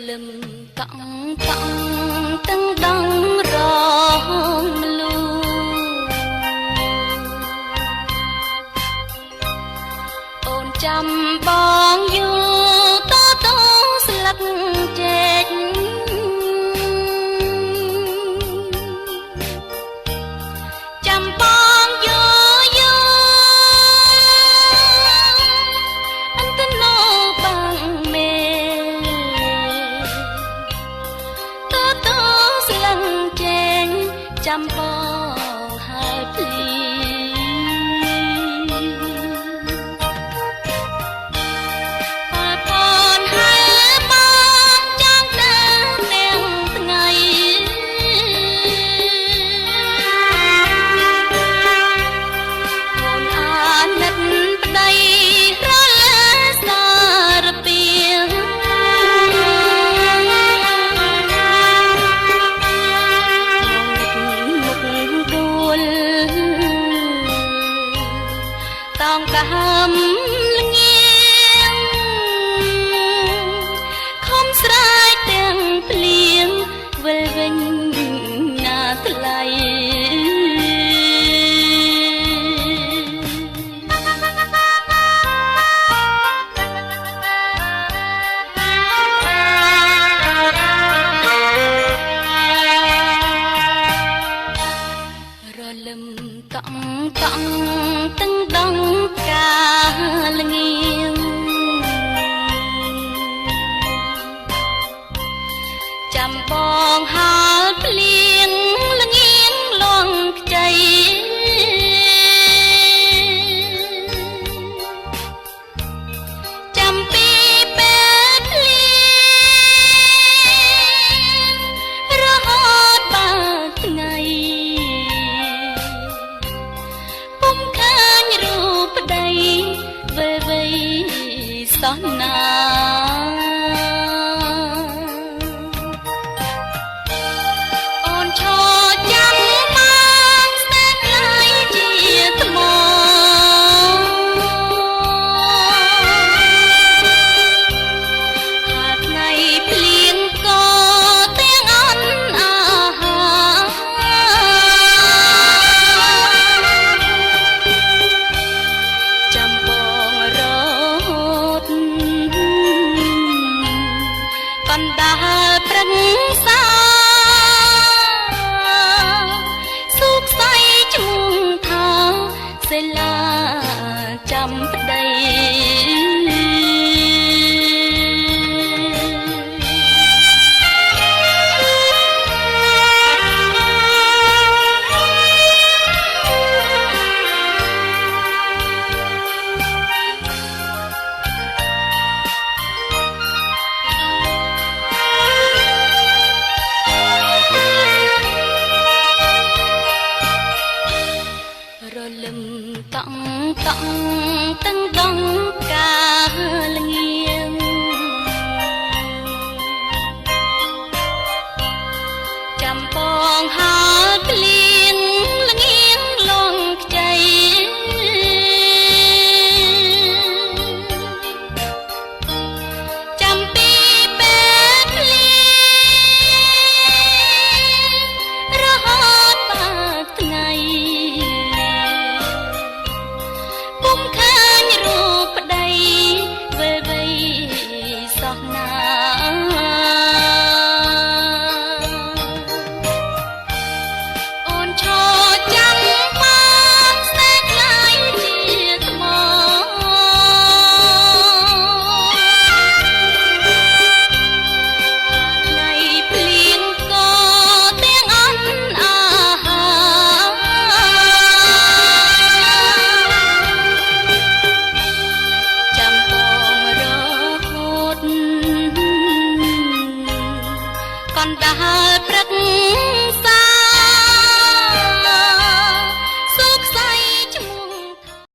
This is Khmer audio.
លឹមតង់តង់ទាំងដងរងមលូអូនចាំបងយូរតោស្លឹកចេកចាំបងយូរអន្តណូបងមេតោស្លឹកចេកចាំបងហើយភ្លីต้องกะหำល្ងាងខំស្រែកទាំងភ្លៀងវិលវិញណាថ្លៃរលឹមតង់តង់ទាំងដងកាល្ងៀងចាំបងហើយភ្លៀងល្ងៀងលងខ្ចីចាំពីពេលភ្លៀងរហូតដល់ថ្ងៃពុំឃើញរូបប្តីវិលវ័យសោះណាអូនឈរចាំមកស្ទើរក្លាយជាថ្មហើយថ្ងៃភ្លៀងក៏ទាំងអន់អាហារចាំបងរត់កណ្ដាលព្រឹងសាសុខស័យឈ្មោះថាសិលាចាំប្តីរលឹមតង់តង់ទាំងដងកាល្ងៀងចាំបងហើយភ្លៀងល្ងៀងលងខ្ចីចាំពីពេលភ្លៀងរហូតដល់ថ្ងៃពុំឃើញរូបប្តីវិលវ័យសោះណាអូនឈរចាំមកស្ទើរក្លាយជាថ្មថ្ងៃភ្លៀងក៏ទាំងអន់អាហារចាំបងរហូតកណ្ដាល